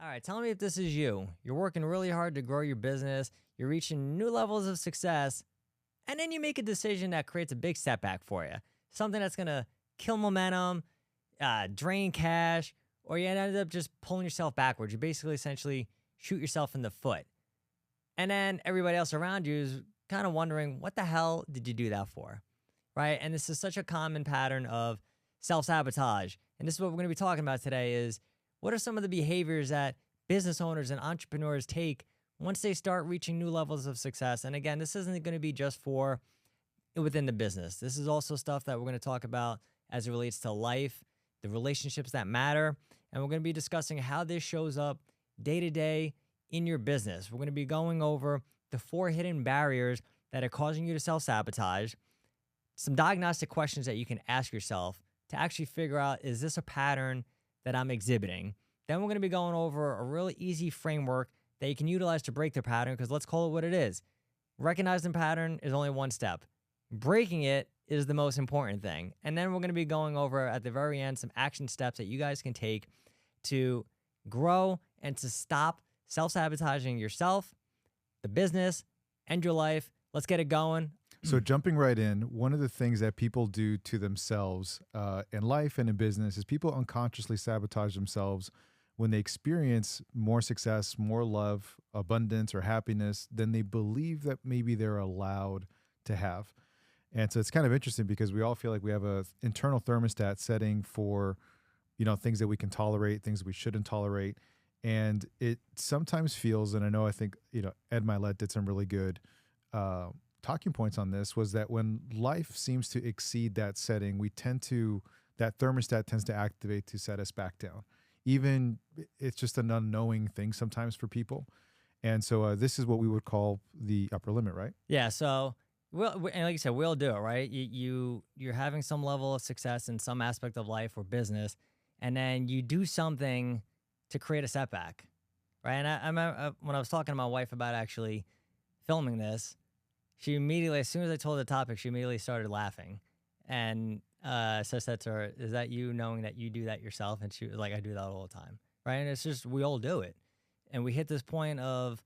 All right, tell me if this is you. You're working really hard to grow your business, you're reaching new levels of success, and then you make a decision that creates a big setback for you. Something that's going to kill momentum, drain cash, or you end up just pulling yourself backwards. You basically essentially shoot yourself in the foot. And then everybody else around you is kind of wondering, what the hell did you do that for? Right? And this is such a common pattern of self-sabotage. And this is what we're going to be talking about today is, what are some of the behaviors that business owners and entrepreneurs take once they start reaching new levels of success? And again, this isn't going to be just for within the business. This is also stuff that we're going to talk about as it relates to life, the relationships that matter. And we're going to be discussing how this shows up day to day in your business. We're going to be going over the 4 hidden barriers that are causing you to self-sabotage, some diagnostic questions that you can ask yourself to actually figure out, is this a pattern that I'm exhibiting? Then we're going to be going over a really easy framework that you can utilize to break the pattern, because let's call it what it is. Recognizing pattern is only one step. Breaking it is the most important thing. And then we're going to be going over at the very end some action steps that you guys can take to grow and to stop self-sabotaging yourself, the business, and your life. Let's get it going. So jumping right in, one of the things that people do to themselves in life and in business is people unconsciously sabotage themselves when they experience more success, more love, abundance, or happiness than they believe that maybe they're allowed to have. And so it's kind of interesting because we all feel like we have a internal thermostat setting for, things that we can tolerate, things we shouldn't tolerate. And it sometimes feels, and I think, Ed Milet did some really good talking points on this, was that when life seems to exceed that setting, that thermostat tends to activate to set us back down. Even it's just an unknowing thing sometimes for people. And so this is what we would call the upper limit, right? Yeah. So, and like you said, we'll do it, right? You're having some level of success in some aspect of life or business, and then you do something to create a setback, right? And I remember when I was talking to my wife about actually filming this, she immediately, as soon as I told her the topic, she immediately started laughing. And so I said to her, is that you knowing that you do that yourself? And she was like, I do that all the time, right? And it's just, we all do it. And we hit this point of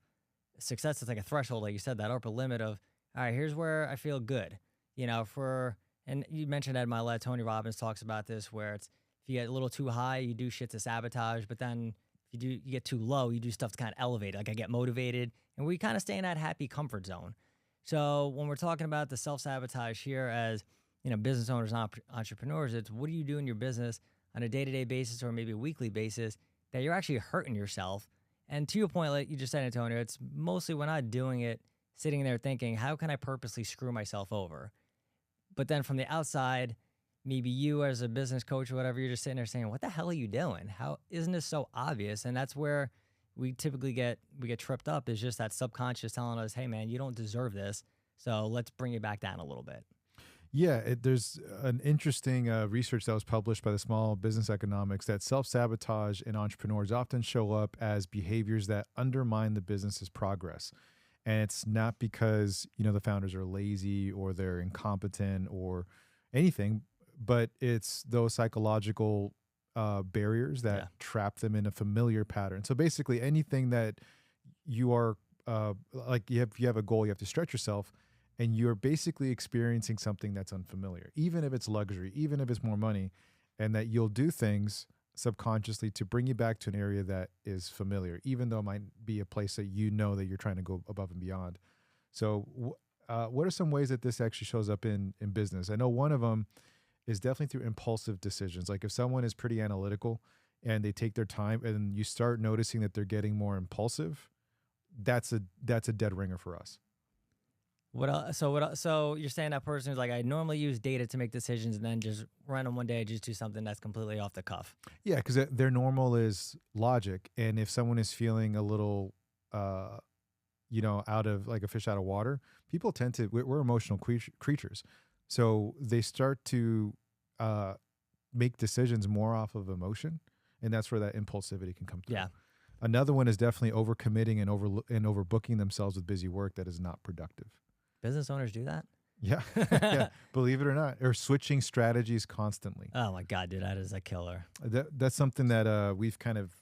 success. It's like a threshold, like you said, that upper limit of, all right, here's where I feel good. And you mentioned Ed Milet, Tony Robbins talks about this, where it's, if you get a little too high, you do shit to sabotage, but then if you get too low, you do stuff to kind of elevate it. Like I get motivated, and we kind of stay in that happy comfort zone. So when we're talking about the self-sabotage here as, business owners and entrepreneurs, it's what do you do in your business on a day-to-day basis or maybe a weekly basis that you're actually hurting yourself? And to your point, like you just said, Antonio, it's mostly we're not doing it sitting there thinking, how can I purposely screw myself over? But then from the outside, maybe you as a business coach or whatever, you're just sitting there saying, what the hell are you doing? How isn't this so obvious? And that's where we typically get tripped up, is just that subconscious telling us, hey man, you don't deserve this. So let's bring it back down a little bit. Yeah, there's an interesting research that was published by the Small Business Economics that self-sabotage in entrepreneurs often show up as behaviors that undermine the business's progress. And it's not because, the founders are lazy or they're incompetent or anything, but it's those psychological barriers that trap them in a familiar pattern. So basically anything that you are, like you have a goal, you have to stretch yourself, and you're basically experiencing something that's unfamiliar, even if it's luxury, even if it's more money, and that you'll do things subconsciously to bring you back to an area that is familiar, even though it might be a place that that you're trying to go above and beyond. So what are some ways that this actually shows up in business? I know one of them is definitely through impulsive decisions. Like if someone is pretty analytical and they take their time and you start noticing that they're getting more impulsive, that's a dead ringer for us. So you're saying that person is like, I normally use data to make decisions, and then just random one day I just do something that's completely off the cuff. Yeah, because their normal is logic. And if someone is feeling a little, out of like a fish out of water, people tend to, we're emotional creatures. So they start to make decisions more off of emotion. And that's where that impulsivity can come through. Yeah. Another one is definitely overcommitting and overbooking themselves with busy work that is not productive. Business owners do that? Yeah. Yeah. Believe it or not, or switching strategies constantly. Oh my God, dude, that is a killer. That's something that we've kind of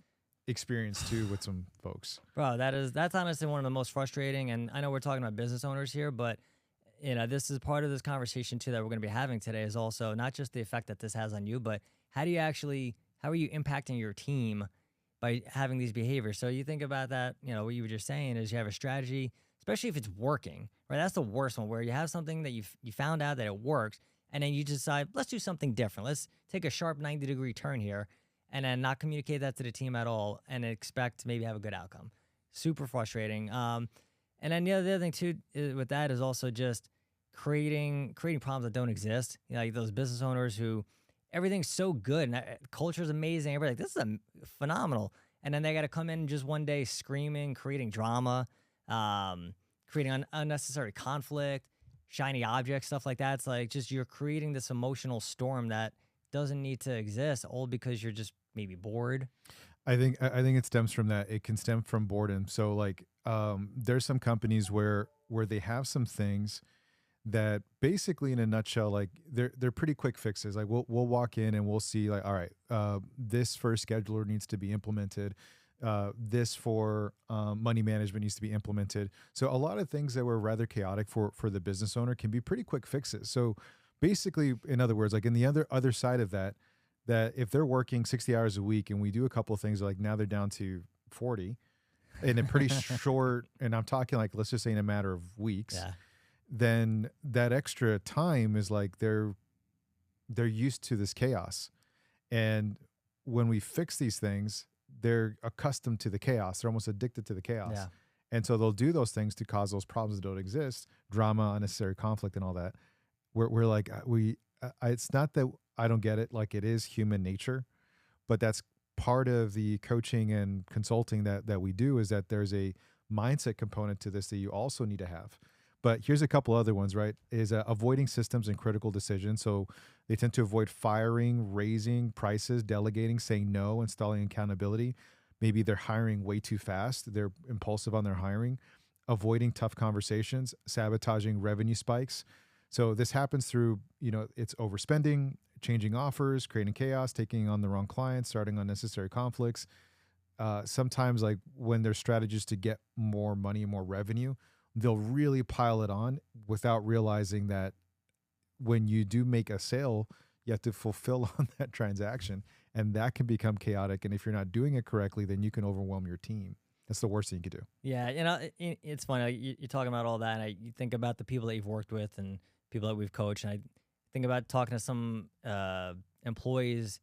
experience too with some folks. Bro, that's honestly one of the most frustrating. And I know we're talking about business owners here, but this is part of this conversation too that we're going to be having today is also not just the effect that this has on you, but how are you impacting your team by having these behaviors? So you think about that, what you were just saying is you have a strategy, especially if it's working, right? That's the worst one, where you have something that you found out that it works, and then you decide, let's do something different. Let's take a sharp 90-degree turn here, and then not communicate that to the team at all and expect to maybe have a good outcome. Super frustrating. And then the other thing too with that is also just creating problems that don't exist. Like those business owners who everything's so good and culture's amazing. Everybody's like, this is phenomenal. And then they got to come in just one day screaming, creating drama, creating unnecessary conflict, shiny objects, stuff like that. It's like just you're creating this emotional storm that doesn't need to exist, all because you're just maybe bored. I think it stems from that. It can stem from boredom. So like there's some companies where they have some things that basically in a nutshell, like they're pretty quick fixes. Like we'll walk in and we'll see like, all right, this for scheduler needs to be implemented. This for money management needs to be implemented. So a lot of things that were rather chaotic for the business owner can be pretty quick fixes. So basically, in other words, like in the other side of that if they're working 60 hours a week and we do a couple of things, like now they're down to 40 in a pretty short, and I'm talking like, let's just say in a matter of weeks, then that extra time is like they're used to this chaos. And when we fix these things, they're accustomed to the chaos. They're almost addicted to the chaos. Yeah. And so they'll do those things to cause those problems that don't exist, drama, unnecessary conflict, and all that. We're like, it's not that I don't get it. Like, it is human nature, but that's part of the coaching and consulting that we do, is that there's a mindset component to this that you also need to have. But here's a couple other ones, right? Is avoiding systems and critical decisions. So they tend to avoid firing, raising prices, delegating, saying no, installing accountability. Maybe they're hiring way too fast. They're impulsive on their hiring, avoiding tough conversations, sabotaging revenue spikes. So this happens through, it's overspending, changing offers, creating chaos, taking on the wrong clients, starting unnecessary conflicts. Sometimes, like when there's strategies to get more money and more revenue, they'll really pile it on without realizing that when you do make a sale, you have to fulfill on that transaction, and that can become chaotic. And if you're not doing it correctly, then you can overwhelm your team. That's the worst thing you could do. Yeah, it's funny. Like, you're talking about all that, and you think about the people that you've worked with and people that we've coached, and I think about talking to some employees,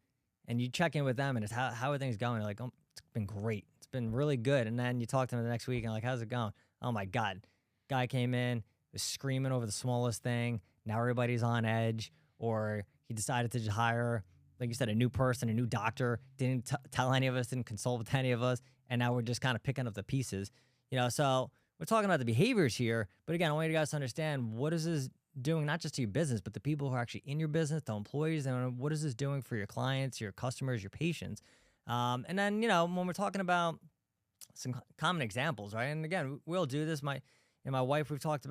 and you check in with them, and it's how are things going? You're like, oh, it's been great. It's been really good. And then you talk to them the next week, and like, how's it going? Oh my God. Guy came in, was screaming over the smallest thing. Now everybody's on edge. Or he decided to just hire, like you said, a new person, a new doctor, didn't tell any of us, didn't consult with any of us, and now we're just kind of picking up the pieces. So we're talking about the behaviors here, but again, I want you guys to understand, what is this doing, not just to your business, but the people who are actually in your business, the employees, and what is this doing for your clients, your customers, your patients? And then, when we're talking about some common examples, right? And again, we'll do this. My wife, I've talked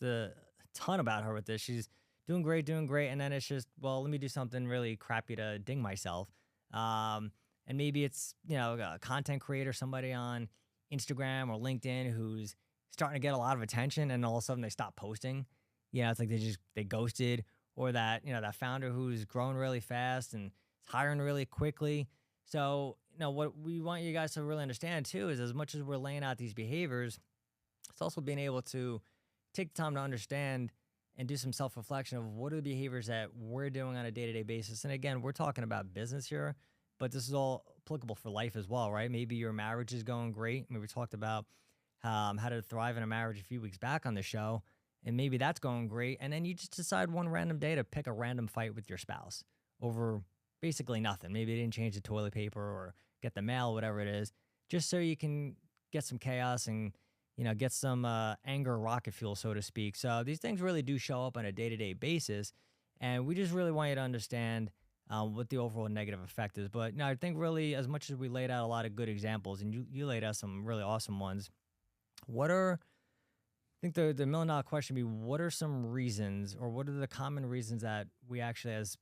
a ton about her with this. She's doing great. And then it's just, well, let me do something really crappy to ding myself. And maybe it's, a content creator, somebody on Instagram or LinkedIn who's starting to get a lot of attention, and all of a sudden they stop posting. It's like they ghosted, or that, that founder who's growing really fast and hiring really quickly. So, what we want you guys to really understand too is, as much as we're laying out these behaviors, it's also being able to take the time to understand and do some self-reflection of what are the behaviors that we're doing on a day-to-day basis. And again, we're talking about business here, but this is all applicable for life as well, right? Maybe your marriage is going great. I mean, we talked about how to thrive in a marriage a few weeks back on the show, and maybe that's going great. And then you just decide one random day to pick a random fight with your spouse over basically nothing. Maybe you didn't change the toilet paper or get the mail, whatever it is, just so you can get some chaos and get some anger rocket fuel, so to speak. So these things really do show up on a day-to-day basis, and we just really want you to understand what the overall negative effect is. But I think really, as much as we laid out a lot of good examples, and you laid out some really awesome ones, I think the $1 million question would be, what are some reasons, or what are the common reasons that we actually, as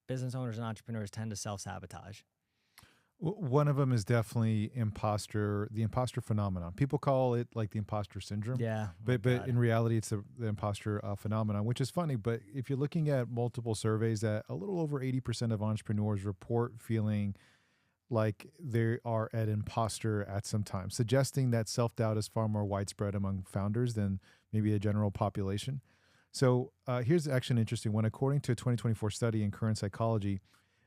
business owners and entrepreneurs, tend to self-sabotage? One of them is definitely the imposter phenomenon. People call it like the imposter syndrome. Yeah. But in reality, it's the imposter phenomenon, which is funny. But if you're looking at multiple surveys, that a little over 80% of entrepreneurs report feeling like they are at imposter at some time, suggesting that self-doubt is far more widespread among founders than maybe a general population. So here's actually an interesting one. According to a 2024 study in Current Psychology,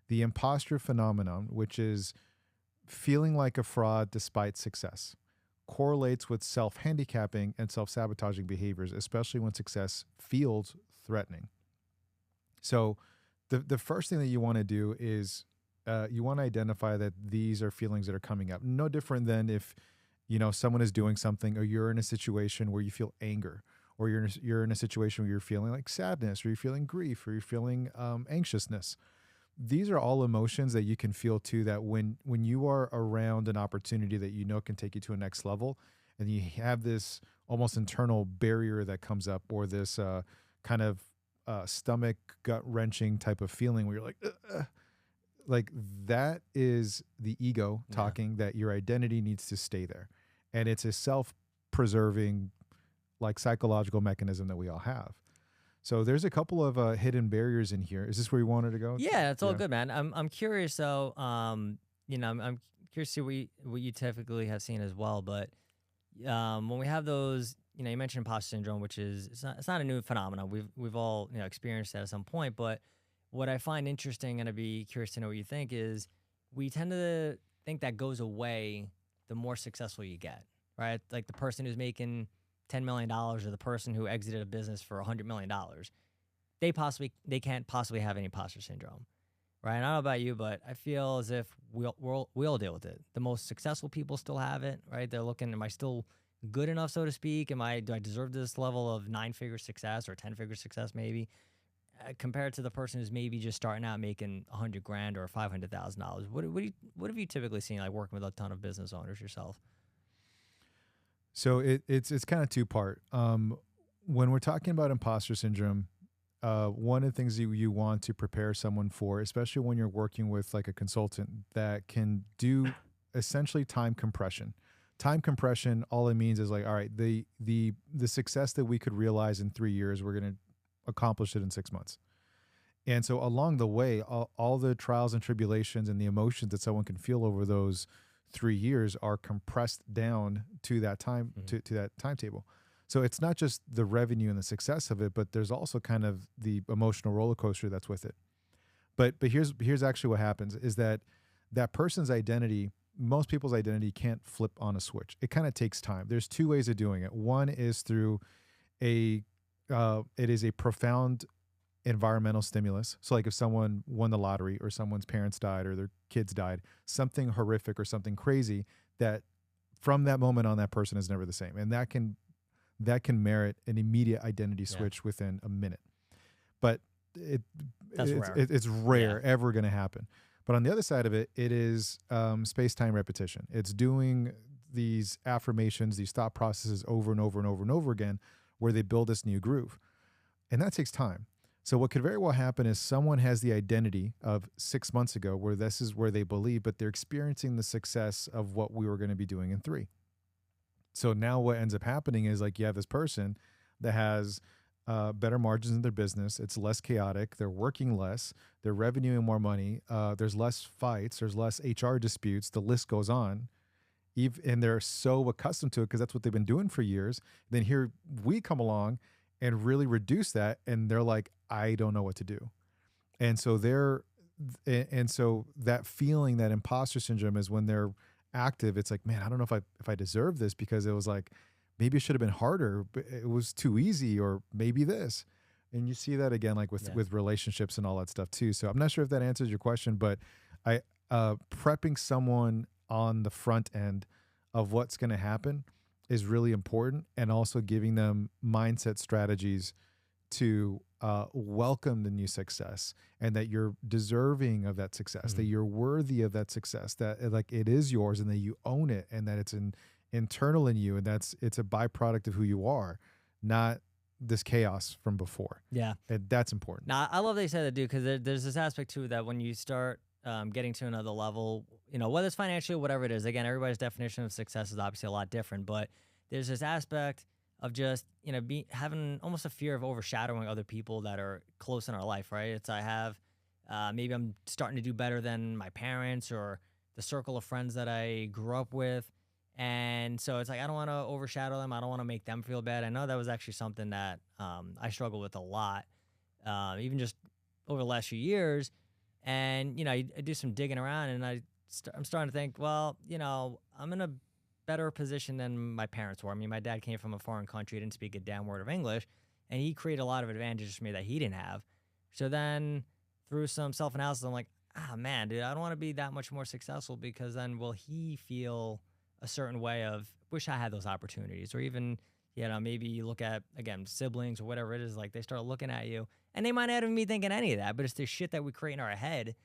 the imposter phenomenon, which is feeling like a fraud despite success, correlates with self-handicapping and self-sabotaging behaviors, especially when success feels threatening. So the first thing that you want to do is you want to identify that these are feelings that are coming up. No different than if, someone is doing something, or you're in a situation where you feel anger, or you're in a situation where you're feeling like sadness, or you're feeling grief, or you're feeling anxiousness. These are all emotions that you can feel too, that when you are around an opportunity that can take you to a next level, and you have this almost internal barrier that comes up, or this kind of stomach gut wrenching type of feeling where you're like, ugh. Like that is the ego talking that your identity needs to stay there. And it's a self-preserving, like, psychological mechanism that we all have. So there's a couple of hidden barriers in here. Is this where you wanted to go? Yeah, it's all good, man. I'm curious though. I'm curious to see what you typically have seen as well. But when we have those, you mentioned imposter syndrome, which is it's not a new phenomenon. We've all experienced that at some point. But what I find interesting, and I'd be curious to know what you think, is we tend to think that goes away the more successful you get, right? Like the person who's making $10 million or the person who exited a business for $100 million, they can't possibly have any imposter syndrome, right? I don't know about you, but I feel as if we all deal with it. The most successful people still have it, right? They're looking, am I still good enough, so to speak? Do I deserve this level of 9-figure success or 10-figure success maybe? Compared to the person who's maybe just starting out making $100,000 or $500,000. What have you typically seen, like working with a ton of business owners yourself? So it's kind of two-part. When we're talking about imposter syndrome, one of the things you want to prepare someone for, especially when you're working with like a consultant that can do essentially time compression. Time compression, all it means is like, all right, the success that we could realize in 3 years, we're going to accomplish it in 6 months. And so along the way, all the trials and tribulations and the emotions that someone can feel over those 3 years are compressed down to that time, to that timetable. So it's not just the revenue and the success of it, but there's also kind of the emotional roller coaster that's with it. But here's actually what happens is that person's identity, most people's identity can't flip on a switch. It kind of takes time. There's two ways of doing it. One is through it is a profound environmental stimulus. So like if someone won the lottery, or someone's parents died, or their kids died, something horrific or something crazy, that from that moment on, that person is never the same. And that can merit an immediate identity switch within a minute. But it's rare ever going to happen. But on the other side of it, it is space-time repetition. It's doing these affirmations, these thought processes over and over and over and over again, where they build this new groove. And that takes time. So what could very well happen is someone has the identity of 6 months ago, where this is where they believe, but they're experiencing the success of what we were going to be doing in 3. So now what ends up happening is, like, you have this person that has better margins in their business. It's less chaotic. They're working less. They're revenuing more money. There's less fights. There's less HR disputes. The list goes on. And they're so accustomed to it because that's what they've been doing for years. Then here we come along and really reduce that, and they're like, I don't know what to do. And so that feeling, that imposter syndrome, is when they're active. It's like, man, I don't know if I deserve this, because it was like, maybe it should have been harder, but it was too easy, or maybe this. And you see that again, like with relationships and all that stuff too. So I'm not sure if that answers your question, but prepping someone on the front end of what's going to happen is really important, and also giving them mindset strategies to welcome the new success, and that you're deserving of that success, that you're worthy of that success, that like it is yours, and that you own it, and that it's internal in you, and it's a byproduct of who you are, not this chaos from before. Yeah. And that's important. Now, I love that you said that, dude, because there's this aspect too, that when you start getting to another level, whether it's financially, whatever it is. Again, everybody's definition of success is obviously a lot different, but there's this aspect of just, having almost a fear of overshadowing other people that are close in our life, right? Maybe I'm starting to do better than my parents or the circle of friends that I grew up with. And so it's like, I don't want to overshadow them. I don't want to make them feel bad. I know that was actually something that I struggled with a lot, even just over the last few years. And, I do some digging around and I'm starting to think, well, I'm in a better position than my parents were. I mean, my dad came from a foreign country, didn't speak a damn word of English, and he created a lot of advantages for me that he didn't have. So then through some self-analysis, I'm like, man, dude, I don't want to be that much more successful because then will he feel a certain way of wish I had those opportunities, or even, maybe you look at, again, siblings or whatever it is, like they start looking at you and they might not even be thinking any of that, but it's the shit that we create in our head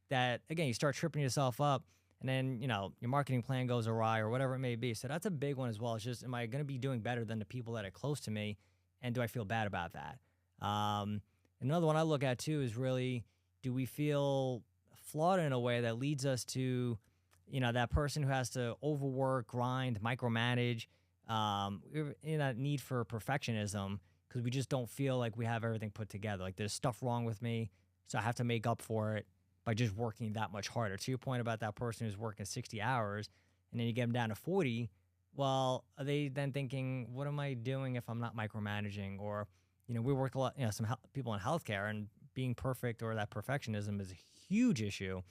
that, again, you start tripping yourself up and then, your marketing plan goes awry or whatever it may be. So that's a big one as well. It's just, am I going to be doing better than the people that are close to me? And do I feel bad about that? Another one I look at too is really, do we feel flawed in a way that leads us to, that person who has to overwork, grind, micromanage, in that need for perfectionism because we just don't feel like we have everything put together. Like there's stuff wrong with me, so I have to make up for it by just working that much harder. To your point about that person who's working 60 hours and then you get them down to 40, well, are they then thinking, what am I doing if I'm not micromanaging? Or, we work a lot, some people in healthcare, and being perfect or that perfectionism is a huge issue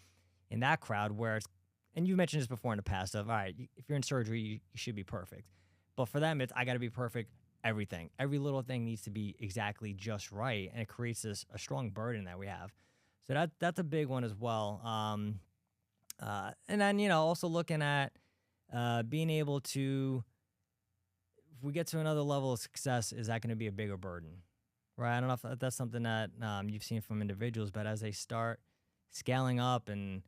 in that crowd where it's, and you mentioned this before in the past of, all right, if you're in surgery, you should be perfect. But for them, it's, I got to be perfect. Everything, every little thing needs to be exactly just right. And it creates a strong burden that we have. So that's a big one as well. And then, also looking at being able to, if we get to another level of success, is that going to be a bigger burden? Right? I don't know if that's something that you've seen from individuals, but as they start scaling up and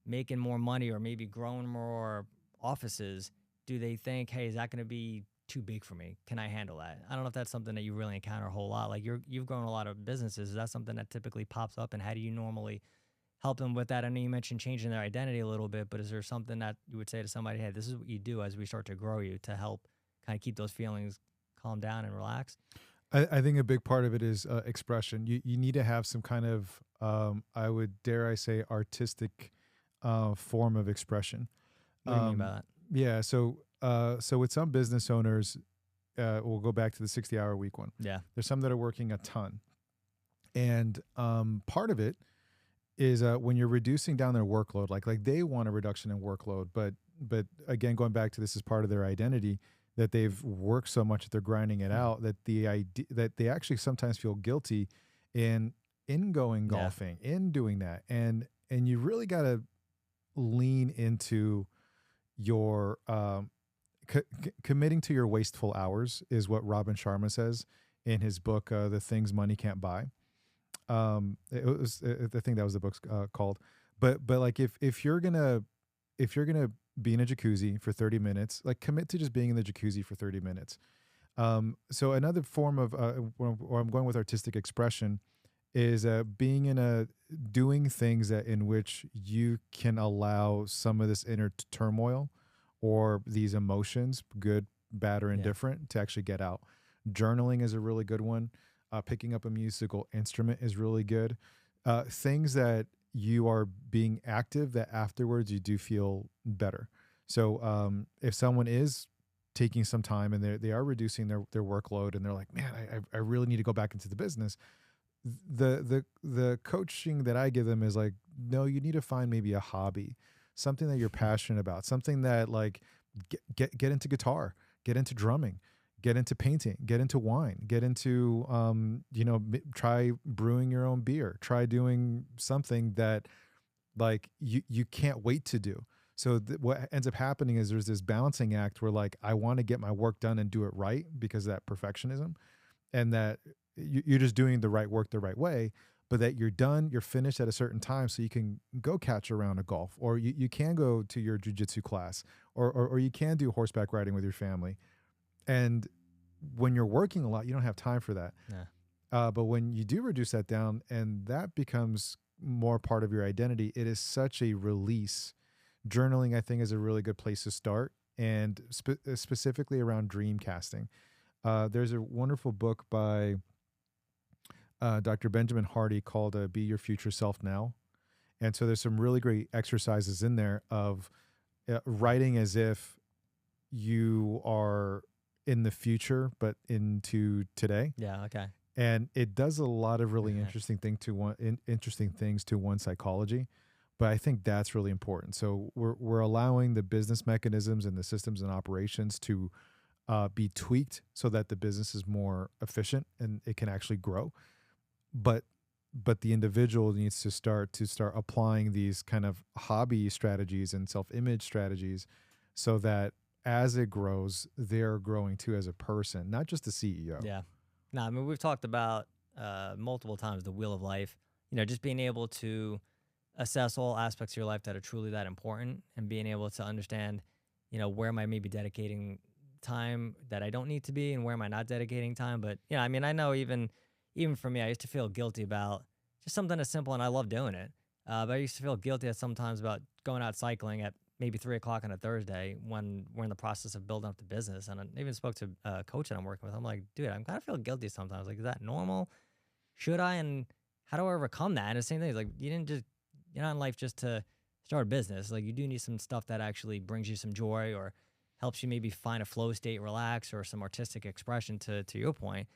making more money or maybe growing more offices, do they think, hey, is that going to be too big for me? Can I handle that? I don't know if that's something that you really encounter a whole lot. Like you've grown a lot of businesses. Is that something that typically pops up, and how do you normally help them with that? I know you mentioned changing their identity a little bit, but is there something that you would say to somebody, hey, this is what you do as we start to grow you to help kind of keep those feelings calm down and relax? I think a big part of it is expression. You need to have some kind of, I would dare I say, artistic form of expression. What do you mean by that? Yeah. So with some business owners, we'll go back to the 60-hour week one. Yeah. There's some that are working a ton. And part of it is when you're reducing down their workload, like they want a reduction in workload, but again, going back to this is part of their identity, that they've worked so much that they're grinding it out, that the idea that they actually sometimes feel guilty in going golfing, in doing that. And you really got to lean into your committing to your wasteful hours is what Robin Sharma says in his book, The Things Money Can't Buy. I think that was the book's called. But like if you're gonna be in a jacuzzi for 30 minutes, like commit to just being in the jacuzzi for 30 minutes. So another form of where I'm going with artistic expression is doing things in which you can allow some of this inner turmoil or these emotions, good, bad, or indifferent, to actually get out. Journaling is a really good one. Picking up a musical instrument is really good. Things that you are being active that afterwards you do feel better. So if someone is taking some time and they are reducing their workload and they're like, man, I really need to go back into the business, the coaching that I give them is like, no, you need to find maybe a hobby, something that you're passionate about, something that like get into guitar, get into drumming, get into painting, get into wine, get into, try brewing your own beer, try doing something that like you can't wait to do. So what ends up happening is there's this balancing act where like, I want to get my work done and do it right because of that perfectionism, and that you're just doing the right work the right way, but that you're done, you're finished at a certain time so you can go catch a round of golf, or you can go to your jiu-jitsu class, or you can do horseback riding with your family. And when you're working a lot, you don't have time for that. Yeah. But when you do reduce that down and that becomes more part of your identity, it is such a release. Journaling, I think, is a really good place to start, and specifically around dream casting. There's a wonderful book by Dr. Benjamin Hardy called Be Your Future Self Now. And so there's some really great exercises in there of writing as if you are in the future, but into today. Yeah. Okay. And it does a lot of really interesting things to one's psychology. But I think that's really important. So we're allowing the business mechanisms and the systems and operations to be tweaked so that the business is more efficient and it can actually grow. But the individual needs to start applying these kind of hobby strategies and self-image strategies so that as it grows, they're growing too as a person, not just the CEO. Yeah. No, I mean, we've talked about multiple times the wheel of life, just being able to assess all aspects of your life that are truly that important, and being able to understand, where am I maybe dedicating time that I don't need to be, and where am I not dedicating time. But, I mean, I know even for me, I used to feel guilty about just something as simple, and I love doing it. But I used to feel guilty at sometimes about going out cycling at maybe 3 o'clock on a Thursday when we're in the process of building up the business. And I even spoke to a coach that I'm working with. I'm like, dude, I'm kind of feeling guilty sometimes. Like, is that normal? Should I? And how do I overcome that? And the same thing, like, you're not in life just to start a business. Like, you do need some stuff that actually brings you some joy or helps you maybe find a flow state, relax, or some artistic expression to your point.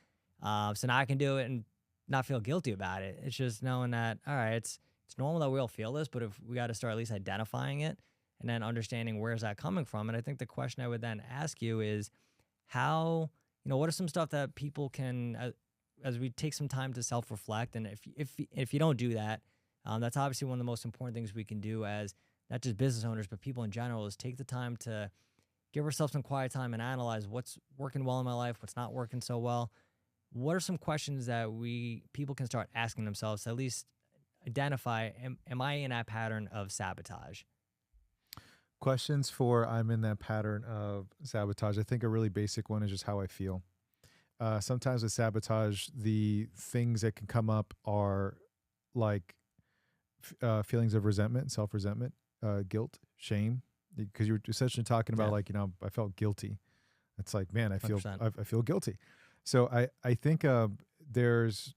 So now I can do it and not feel guilty about it. It's just knowing that, all right, it's normal that we all feel this, but if we got to start at least identifying it and then understanding where's that coming from. And I think the question I would then ask you is how, what are some stuff that people can, as we take some time to self-reflect, and if you don't do that, that's obviously one of the most important things we can do as not just business owners, but people in general, is take the time to give ourselves some quiet time and analyze what's working well in my life, what's not working so well. What are some questions that people can start asking themselves to at least identify, am I in that pattern of sabotage? Questions for I'm in that pattern of sabotage. I think a really basic one is just how I feel. Sometimes with sabotage, the things that can come up are like feelings of resentment, self-resentment, guilt, shame, because you're essentially talking about I felt guilty. It's like, man, I feel guilty. So I think there's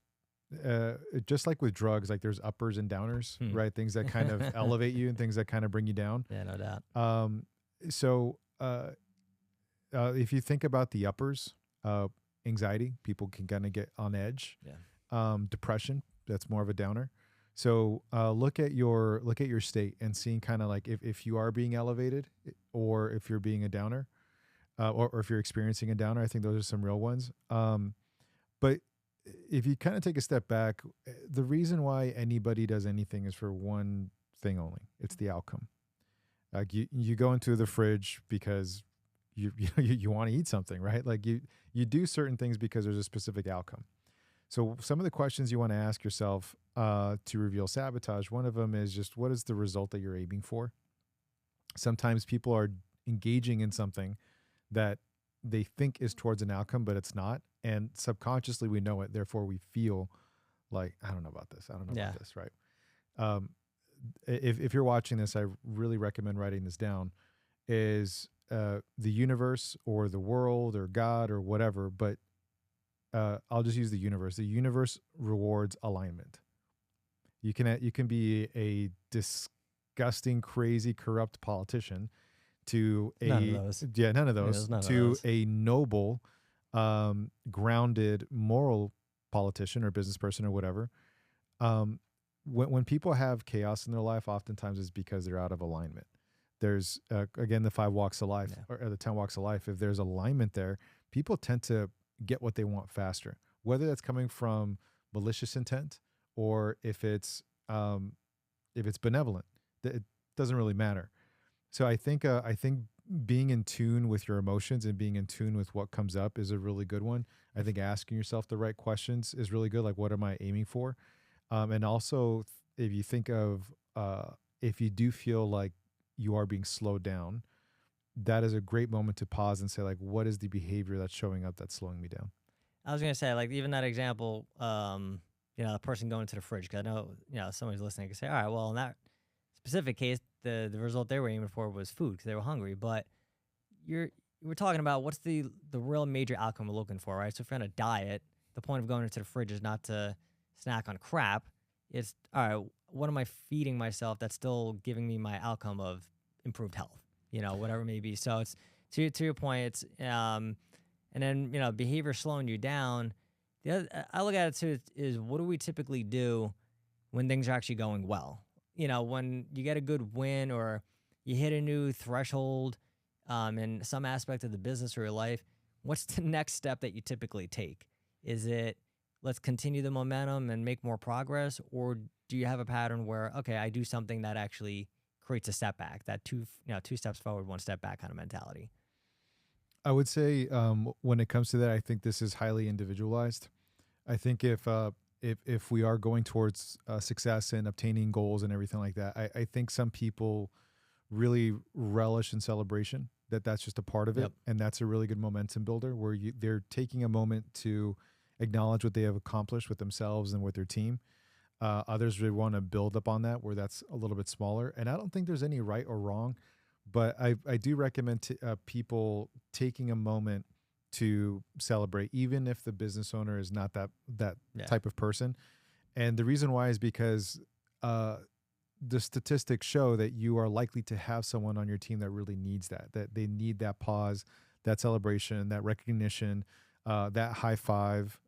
just like with drugs, like there's uppers and downers, right? Things that kind of elevate you and things that kind of bring you down. Yeah, no doubt. So if you think about the uppers, anxiety, people can kind of get on edge. Yeah. Depression, that's more of a downer. So look at your state and seeing kind of like if you are being elevated or if you're being a downer, or if you're experiencing a downer. I think those are some real ones. But if you kind of take a step back, the reason why anybody does anything is for one thing only. It's the outcome. Like you go into the fridge because you want to eat something, right? Like you do certain things because there's a specific outcome. So some of the questions you want to ask yourself to reveal sabotage, one of them is just, what is the result that you're aiming for? Sometimes people are engaging in something that they think is towards an outcome, but it's not. And subconsciously we know it. Therefore we feel like, I don't know about this. I don't know about this. Right. If you're watching this, I really recommend writing this down, is the universe or the world or God or whatever. But I'll just use the universe. The universe rewards alignment. You can be a disgusting, crazy, corrupt politician to none of those. Yeah, none of those. A noble, grounded, moral politician or business person or whatever. When people have chaos in their life, oftentimes it's because they're out of alignment. There's again the 5 walks of life or the 10 walks of life. If there's alignment there, people tend to get what they want faster. Whether that's coming from malicious intent or if it's benevolent, it doesn't really matter. So I think being in tune with your emotions and being in tune with what comes up is a really good one. I think asking yourself the right questions is really good. Like, what am I aiming for? And also, if you think of, if you do feel like you are being slowed down, that is a great moment to pause and say, like, what is the behavior that's showing up that's slowing me down? I was going to say, like, even that example, the person going to the fridge. Because I know, somebody's listening can say, all right, well, in that specific case, the result they were aiming for was food because they were hungry. But we're talking about what's the real major outcome we're looking for, right? So if you're on a diet, the point of going into the fridge is not to snack on crap. It's, all right, what am I feeding myself that's still giving me my outcome of improved health, whatever it may be. So it's, to your point, it's, and then, behavior slowing you down. I look at it too is what do we typically do when things are actually going well? When you get a good win or you hit a new threshold in some aspect of the business or your life, what's the next step that you typically take? Is it, let's continue the momentum and make more progress? Or do you have a pattern where, okay, I do something that actually creates a setback, that two steps forward, one step back kind of mentality? I would say when it comes to that, I think this is highly individualized. I think if we are going towards success and obtaining goals and everything like that, I think some people really relish in celebration, that's just a part of it. Yep. And that's a really good momentum builder where they're taking a moment to acknowledge what they have accomplished with themselves and with their team. Others really want to build up on that where that's a little bit smaller. And I don't think there's any right or wrong, but I do recommend people taking a moment to celebrate, even if the business owner is not that type of person. And the reason why is because the statistics show that you are likely to have someone on your team that really needs that they need that pause, that celebration, that recognition, that high five.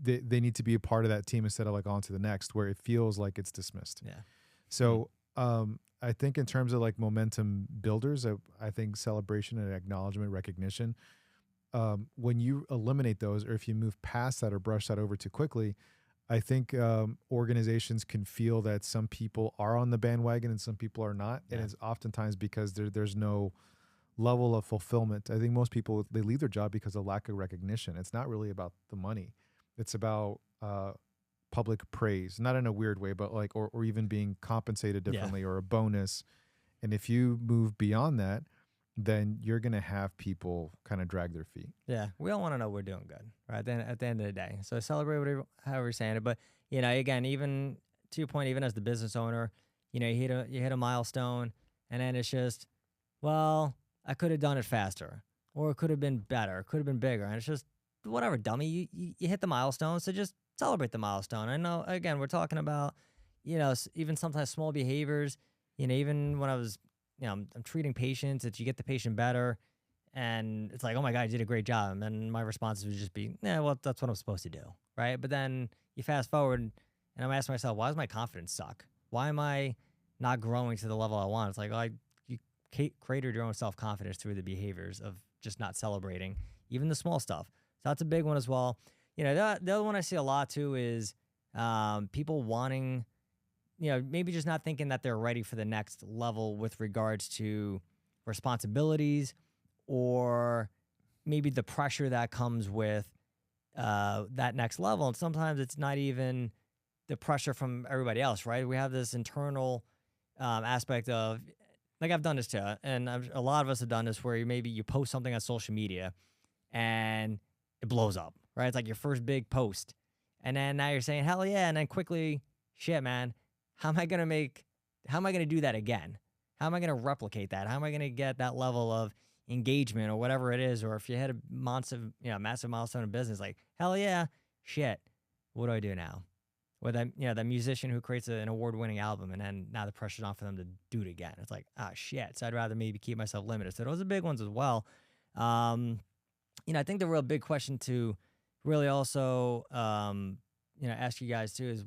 They need to be a part of that team instead of like on to the next where it feels like it's dismissed. Yeah. So I think in terms of like momentum builders, I think celebration and acknowledgement, recognition, when you eliminate those, or if you move past that or brush that over too quickly, I think organizations can feel that some people are on the bandwagon and some people are not. Yeah. And it's oftentimes because there's no level of fulfillment. I think most people, they leave their job because of lack of recognition. It's not really about the money. It's about public praise, not in a weird way, but like, or even being compensated differently or a bonus. And if you move beyond that, then you're going to have people kind of drag their feet. Yeah. We all want to know we're doing good, right? Then at the end of the day. So celebrate whatever, however you're saying it. But, again, even to your point, even as the business owner, you hit a milestone and then it's just, well, I could have done it faster or it could have been better. It could have been bigger. And it's just, whatever, dummy, you hit the milestone. So just celebrate the milestone. I know, again, we're talking about, even sometimes small behaviors, even when I was, I'm treating patients, you get the patient better and it's like, oh my God, you did a great job. And then my response would just be, well, that's what I'm supposed to do. Right. But then you fast forward and I'm asking myself, why does my confidence suck? Why am I not growing to the level I want? It's like, you created your own self-confidence through the behaviors of just not celebrating even the small stuff. So that's a big one as well. The other one I see a lot too is people wanting, maybe just not thinking that they're ready for the next level with regards to responsibilities or maybe the pressure that comes with that next level. And sometimes it's not even the pressure from everybody else, right? We have this internal aspect of, like I've done this too, and a lot of us have done this where maybe you post something on social media and it blows up, right? It's like your first big post. And then now you're saying, hell yeah. And then quickly, shit, man, how am I going to do that again? How am I going to replicate that? How am I going to get that level of engagement or whatever it is? Or if you had a massive milestone in business, like, hell yeah, shit, what do I do now? Or that musician who creates an award-winning album and then now the pressure's on for them to do it again. It's like, shit. So I'd rather maybe keep myself limited. So those are big ones as well. I think the real big question to really also, ask you guys too is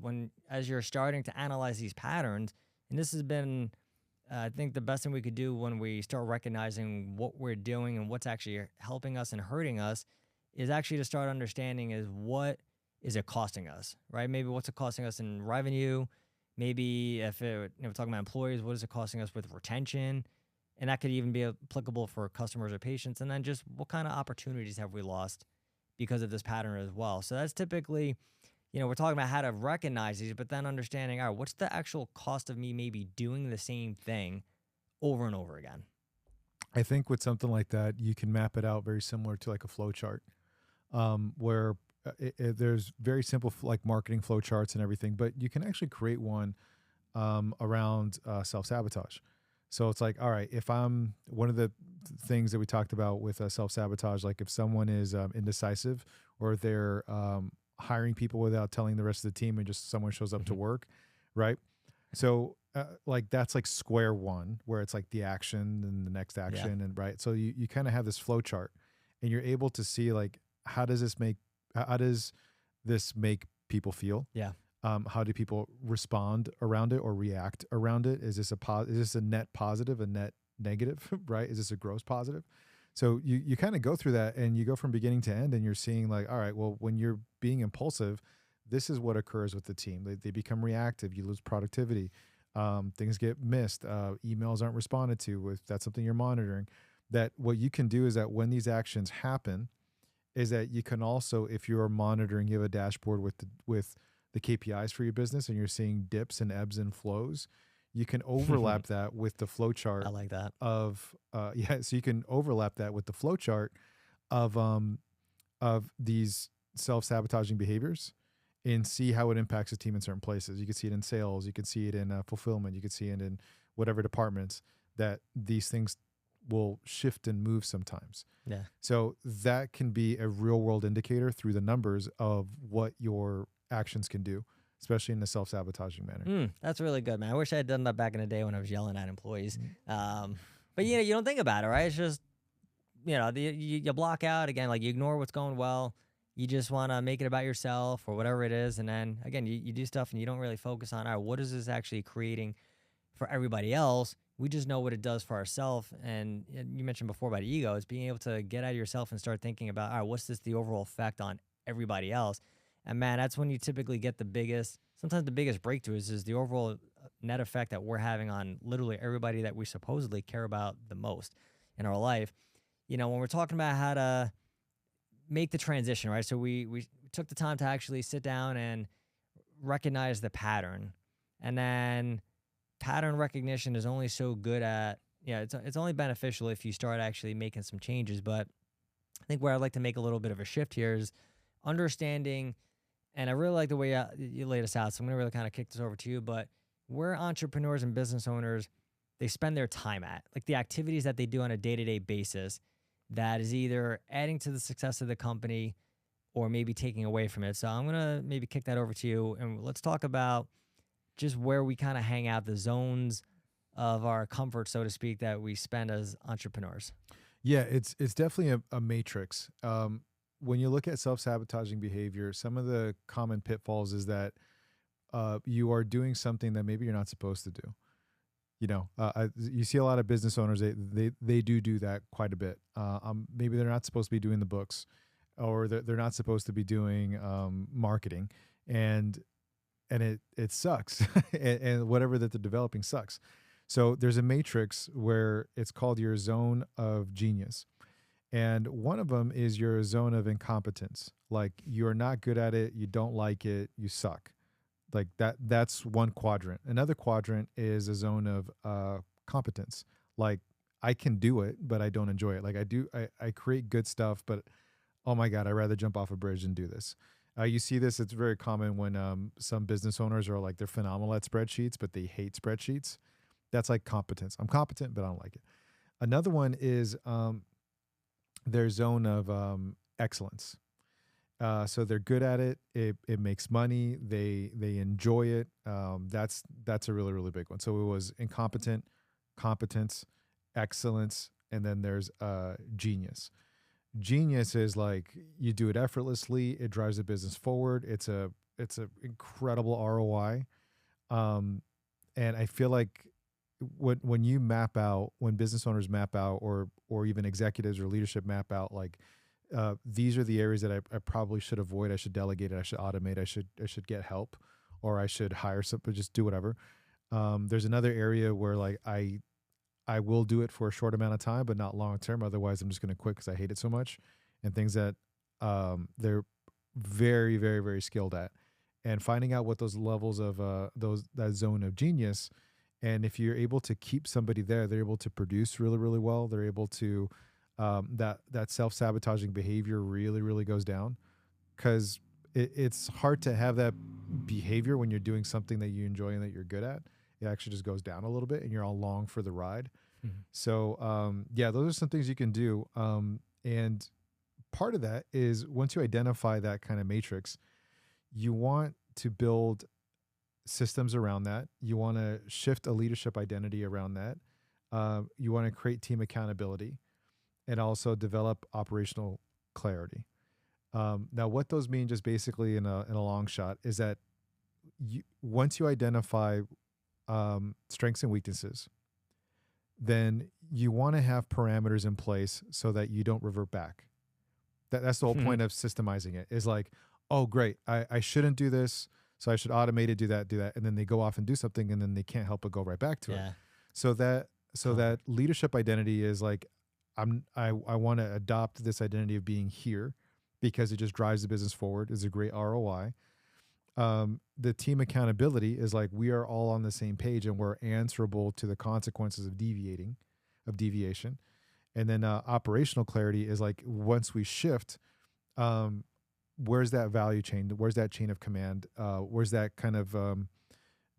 as you're starting to analyze these patterns, and this has been, I think the best thing we could do when we start recognizing what we're doing and what's actually helping us and hurting us is actually to start understanding is what is it costing us, right? Maybe what's it costing us in revenue? Maybe if we're talking about employees, what is it costing us with retention? And that could even be applicable for customers or patients. And then just what kind of opportunities have we lost because of this pattern as well? So that's typically, we're talking about how to recognize these, but then understanding, all right, what's the actual cost of me maybe doing the same thing over and over again? I think with something like that, you can map it out very similar to like a flow chart, where there's very simple like marketing flow charts and everything, but you can actually create one around self-sabotage. So it's like, all right, if I'm one of the things that we talked about with self-sabotage, like if someone is indecisive, or they're hiring people without telling the rest of the team and just someone shows up to work, right? So like that's like square one, where it's like the action and the next action, and right. So you kind of have this flow chart, and you're able to see like, how does this make people feel? Yeah. How do people respond around it or react around it? Is this a net positive, a net negative, right? Is this a gross positive? So you kind of go through that, and you go from beginning to end, and you're seeing like, all right, well, when you're being impulsive, this is what occurs with the team. They become reactive. You lose productivity. Things get missed. Emails aren't responded to. If that's something you're monitoring, that what you can do is that when these actions happen, is that you can also, if you're monitoring, you have a dashboard with the KPIs for your business, and you're seeing dips and ebbs and flows, you can overlap that with the flow chart. I like that. So you can overlap that with the flow chart of these self-sabotaging behaviors, and see how it impacts the team in certain places. You can see it in sales, you can see it in fulfillment, you can see it in whatever departments, that these things will shift and move sometimes. Yeah. So that can be a real world indicator through the numbers of what your actions can do, especially in a self-sabotaging manner. That's really good, man. I wish I had done that back in the day when I was yelling at employees. But you don't think about it, right? It's just, you block out again, like you ignore what's going well. You just want to make it about yourself or whatever it is. And then again, you do stuff and you don't really focus on, all right, what is this actually creating for everybody else? We just know what it does for ourselves. And you mentioned before about ego, is being able to get out of yourself and start thinking about, all right, what's the overall effect on everybody else? And man, that's when you typically get sometimes the biggest breakthroughs is the overall net effect that we're having on literally everybody that we supposedly care about the most in our life. When we're talking about how to make the transition, right? So we took the time to actually sit down and recognize the pattern. And then pattern recognition is only so good at, it's only beneficial if you start actually making some changes. But I think where I'd like to make a little bit of a shift here is understanding, and I really like the way you laid this out, so I'm going to really kind of kick this over to you, but where entrepreneurs and business owners, they spend their time at, like the activities that they do on a day-to-day basis, that is either adding to the success of the company or maybe taking away from it. So I'm going to maybe kick that over to you, and let's talk about just where we kind of hang out, the zones of our comfort, so to speak, that we spend as entrepreneurs. Yeah, it's definitely a matrix. When you look at self-sabotaging behavior, some of the common pitfalls is that you are doing something that maybe you're not supposed to do. You see a lot of business owners, they do that quite a bit. Maybe they're not supposed to be doing the books, or they're not supposed to be doing marketing, and it sucks, and whatever that they're developing sucks. So there's a matrix where it's called your zone of genius. And one of them is your zone of incompetence. Like, you're not good at it, you don't like it, you suck. Like that's one quadrant. Another quadrant is a zone of competence. Like, I can do it, but I don't enjoy it. Like I create good stuff, but oh my God, I'd rather jump off a bridge than do this. You see this, it's very common when some business owners are like, they're phenomenal at spreadsheets, but they hate spreadsheets. That's like competence. I'm competent, but I don't like it. Another one is their zone of excellence. So they're good at it. It makes money. They enjoy it. That's a really, really big one. So it was incompetent, competence, excellence, and then there's genius. Genius is like, you do it effortlessly. It drives the business forward. It's a incredible ROI. And I feel like when you map out, when business owners map out, or even executives or leadership map out, like, these are the areas that I probably should avoid. I should delegate it. I should automate. I should get help, or I should hire somebody, just do whatever. There's another area where like I will do it for a short amount of time, but not long term. Otherwise, I'm just going to quit because I hate it so much. And things that they're very, very, very skilled at, and finding out what those levels of that zone of genius. And if you're able to keep somebody there, they're able to produce really, really well. They're able to that self-sabotaging behavior really, really goes down. because it's hard to have that behavior when you're doing something that you enjoy and that you're good at. It actually just goes down a little bit and you're along for the ride. Mm-hmm. So yeah, those are some things you can do. And part of that is once you identify that kind of matrix, you want to build systems around that. You want to shift a leadership identity around that. You want to create team accountability and also develop operational clarity. Now, what those mean, just basically in a long shot, is that once you identify strengths and weaknesses, then you want to have parameters in place so that you don't revert back. That's the whole point of systemizing it. Is like, oh, great, I shouldn't do this, so I should automate it, do that, and then they go off and do something, and then they can't help but go right back to it. So that leadership identity is like, I want to adopt this identity of being here because it just drives the business forward. Is a great ROI. The team accountability is like, we are all on the same page and we're answerable to the consequences of deviation. And then operational clarity is like, once we shift, where's that value chain? Where's that chain of command? Where's that kind of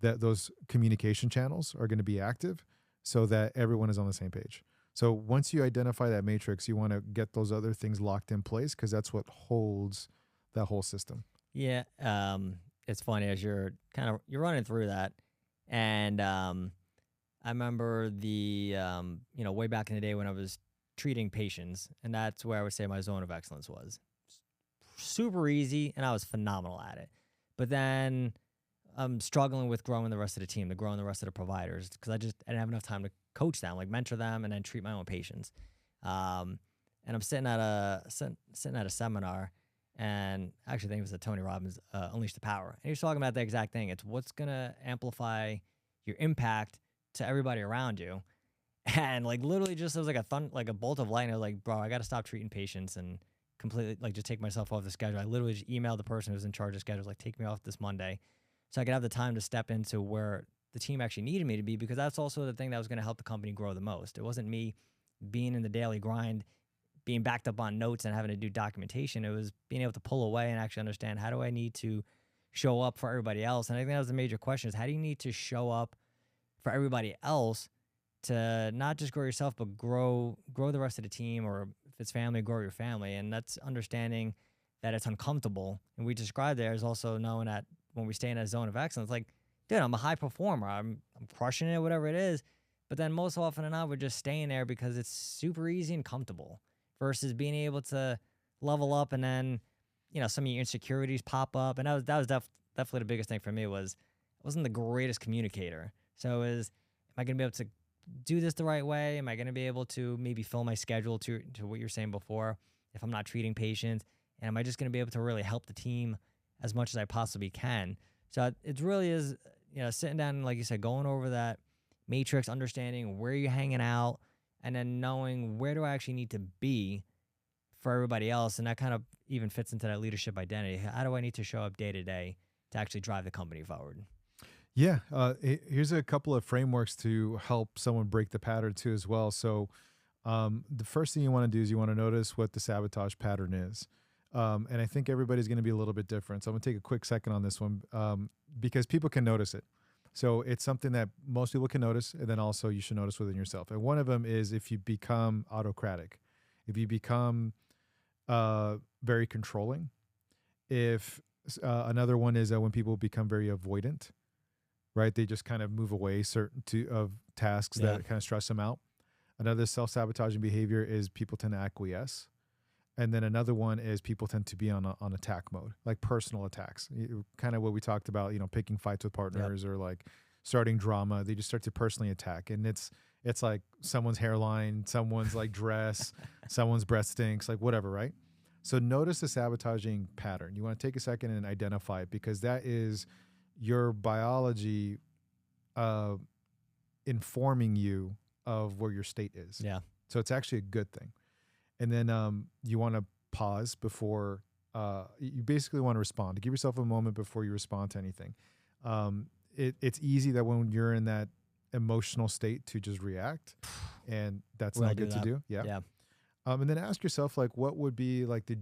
that those communication channels are going to be active so that everyone is on the same page. So once you identify that matrix, you want to get those other things locked in place because that's what holds that whole system. Yeah. It's funny as you're running through that. And I remember way back in the day when I was treating patients, and that's where I would say my zone of excellence was. Super easy, and I was phenomenal at it. But then I'm struggling with growing the rest of the team, growing the rest of the providers, because I didn't have enough time to coach them, like mentor them, and then treat my own patients. And I'm sitting at a seminar, and I actually think it was the Tony Robbins Unleash the Power, and he was talking about the exact thing. It's what's gonna amplify your impact to everybody around you. And like literally, just it was like a bolt of lightning. I was like, bro, I got to stop treating patients and completely just take myself off the schedule. I literally just emailed the person who was in charge of schedules, like, take me off this Monday so I could have the time to step into where the team actually needed me to be, because that's also the thing that was going to help the company grow the most. It wasn't me being in the daily grind, being backed up on notes and having to do documentation. It was being able to pull away and actually understand, how do I need to show up for everybody else? And I think that was the major question, is how do you need to show up for everybody else to not just grow yourself, but grow the rest of the team, or if it's family, grow your family. And that's understanding that it's uncomfortable. And we described there as also knowing that when we stay in that zone of excellence, like, dude, I'm a high performer. I'm crushing it, whatever it is. But then most often than not, we're just staying there because it's super easy and comfortable, versus being able to level up. And then, some of your insecurities pop up. And that was definitely the biggest thing for me was I wasn't the greatest communicator. So am I going to be able to do this the right way? Am I going to be able to maybe fill my schedule to what you're saying before if I'm not treating patients? And am I just going to be able to really help the team as much as I possibly can? So it really is, sitting down and, like you said, going over that matrix, understanding where you're hanging out, and then knowing where do I actually need to be for everybody else. And that kind of even fits into that leadership identity. How do I need to show up day to day to actually drive the company forward? Yeah. Here's a couple of frameworks to help someone break the pattern too as well. So the first thing you want to do is you want to notice what the sabotage pattern is. And I think everybody's going to be a little bit different. So I'm going to take a quick second on this one because people can notice it. So it's something that most people can notice, and then also you should notice within yourself. And one of them is if you become autocratic, if you become very controlling. If another one is when people become very avoidant, right? They just kind of move away of tasks that kind of stress them out. Another self-sabotaging behavior is people tend to acquiesce. And then another one is people tend to be on attack mode, like personal attacks. Kind of what we talked about, picking fights with partners or like starting drama. They just start to personally attack. And it's like someone's hairline, someone's like dress, someone's breath stinks, like whatever, right? So notice the sabotaging pattern. You want to take a second and identify it, because that is your biology informing you of where your state is. Yeah. So it's actually a good thing. And then you want to pause before you basically want to respond. Give yourself a moment before you respond to anything. It's easy that when you're in that emotional state to just react, and that's not good to do. Yeah. And then ask yourself, like, what would be like the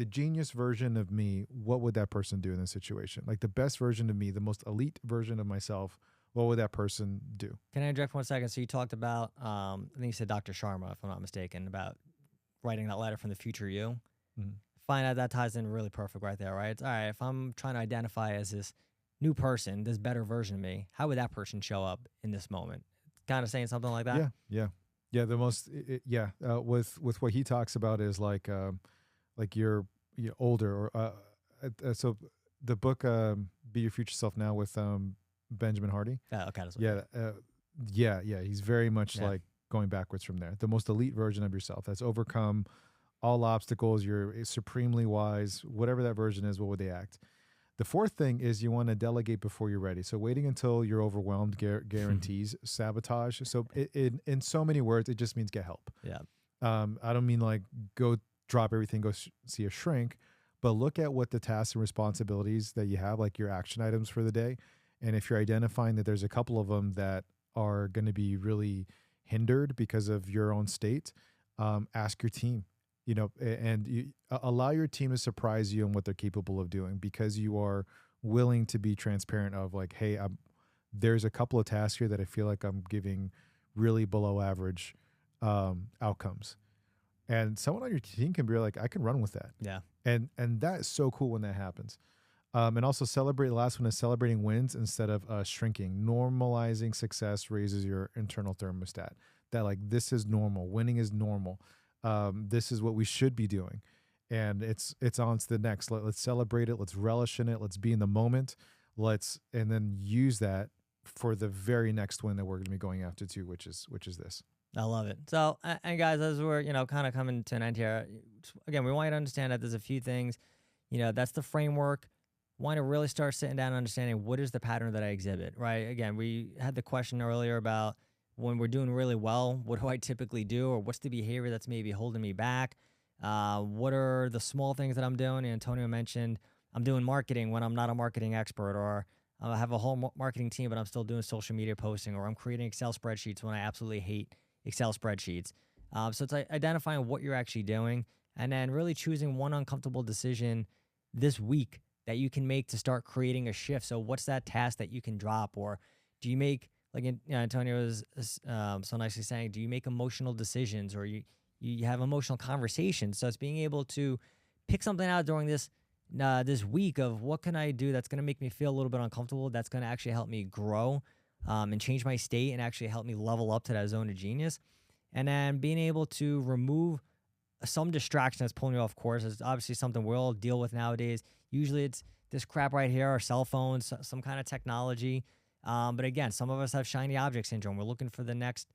genius version of me? What would that person do in this situation? Like the best version of me, the most elite version of myself. What would that person do? Can I interject for 1 second? So you talked about, I think you said Dr. Sharma, if I'm not mistaken, about writing that letter from the future you. Mhm. Find out that ties in really perfect right there, right? It's all right. If I'm trying to identify as this new person, this better version of me, how would that person show up in this moment? Kind of saying something like that. Yeah, yeah, yeah. The most, yeah. With what he talks about is like you're older or so the book Be Your Future Self Now with Benjamin Hardy. Okay. That's what Yeah, yeah. He's very much Yeah. like going backwards from there. The most elite version of yourself that's overcome all obstacles. You're supremely wise. Whatever that version is, what would they act? The fourth thing is you want to delegate before you're ready. So waiting until you're overwhelmed guarantees sabotage. So in so many words, it just means get help. Yeah. I don't mean like go drop everything, go see a shrink, but look at what the tasks and responsibilities that you have, like your action items for the day. And if you're identifying that there's a couple of them that are going to be really hindered because of your own state, ask your team, and allow your team to surprise you on what they're capable of doing, because you are willing to be transparent of like, hey, there's a couple of tasks here that I feel like I'm giving really below average outcomes. And someone on your team can be like, I can run with that. Yeah. And that is so cool when that happens. And also celebrate. The last one is celebrating wins instead of shrinking. Normalizing success raises your internal thermostat. That like, this is normal. Winning is normal. This is what we should be doing. And it's on to the next. Let's celebrate it. Let's relish in it. Let's be in the moment. And then use that for the very next win that we're going to be going after too, which is this. I love it. So, and guys, as we're, kind of coming to an end here, again, we want you to understand that there's a few things, that's the framework. Want to really start sitting down and understanding what is the pattern that I exhibit, right? Again, we had the question earlier about when we're doing really well, what do I typically do, or what's the behavior that's maybe holding me back? What are the small things that I'm doing? And Antonio mentioned I'm doing marketing when I'm not a marketing expert, or I have a whole marketing team, but I'm still doing social media posting, or I'm creating Excel spreadsheets when I absolutely hate Excel spreadsheets. So it's like identifying what you're actually doing, and then really choosing one uncomfortable decision this week that you can make to start creating a shift. So what's that task that you can drop? Or do you make, like Antonio is so nicely saying, do you make emotional decisions, or you have emotional conversations? So it's being able to pick something out during this week of what can I do that's going to make me feel a little bit uncomfortable, that's going to actually help me grow and change my state and actually help me level up to that zone of genius. And then being able to remove some distraction that's pulling you off course is obviously something we all deal with nowadays. Usually it's this crap right here, our cell phones, some kind of technology. But again, some of us have shiny object syndrome. We're looking for the next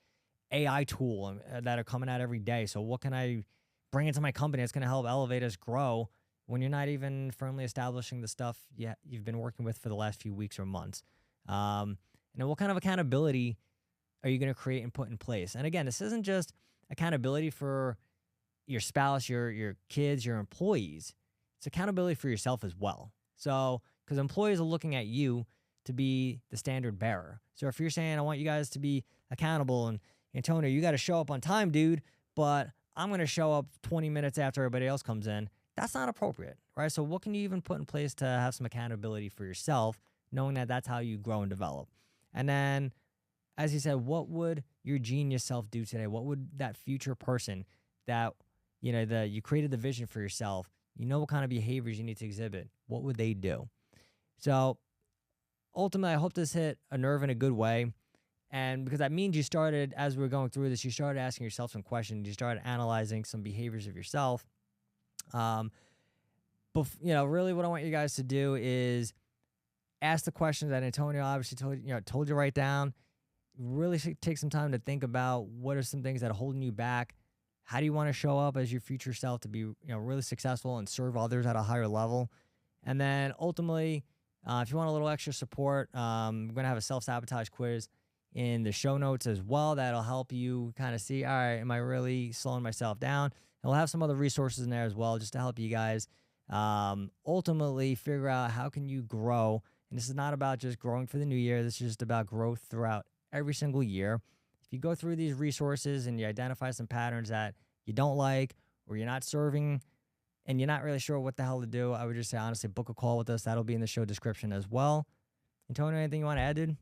AI tool that are coming out every day. So what can I bring into my company that's going to help elevate us grow when you're not even firmly establishing the stuff you've been working with for the last few weeks or months? And then what kind of accountability are you going to create and put in place? And again, this isn't just accountability for your spouse, your kids, your employees. It's accountability for yourself as well. So, because employees are looking at you to be the standard bearer. So if you're saying, I want you guys to be accountable, and Antonio, you got to show up on time, dude, but I'm going to show up 20 minutes after everybody else comes in, that's not appropriate, right? So what can you even put in place to have some accountability for yourself, knowing that that's how you grow and develop? And then, as you said, what would your genius self do today? What would that future person that, you created the vision for yourself, what kind of behaviors you need to exhibit, what would they do? So ultimately, I hope this hit a nerve in a good way. And because that means you started, as we were going through this, you started asking yourself some questions. You started analyzing some behaviors of yourself. But, really what I want you guys to do is ask the questions that Antonio obviously told you to write down. Really take some time to think about what are some things that are holding you back. How do you want to show up as your future self to be, really successful and serve others at a higher level? And then ultimately, if you want a little extra support, I'm going to have a self-sabotage quiz in the show notes as well. That'll help you kind of see, all right, am I really slowing myself down? And we'll have some other resources in there as well, just to help you guys ultimately figure out how can you grow. And this is not about just growing for the new year. This is just about growth throughout every single year. If you go through these resources and you identify some patterns that you don't like, or you're not serving and you're not really sure what the hell to do, I would just say, honestly, book a call with us. That'll be in the show description as well. Antonio, anything you want to add, dude?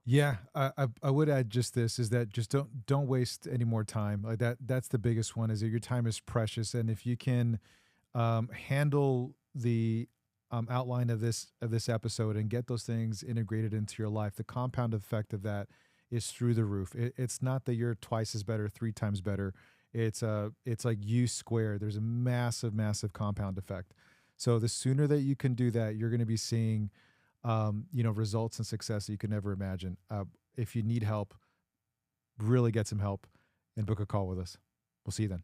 Yeah, I would add just this is that just don't waste any more time. Like that's the biggest one, is that your time is precious, and if you can handle the outline of this episode and get those things integrated into your life, the compound effect of that is through the roof. It's not that you're twice as better, three times better. It's like U squared. There's a massive, massive compound effect. So the sooner that you can do that, you're going to be seeing results and success that you could never imagine. If you need help, really get some help and book a call with us. We'll see you then.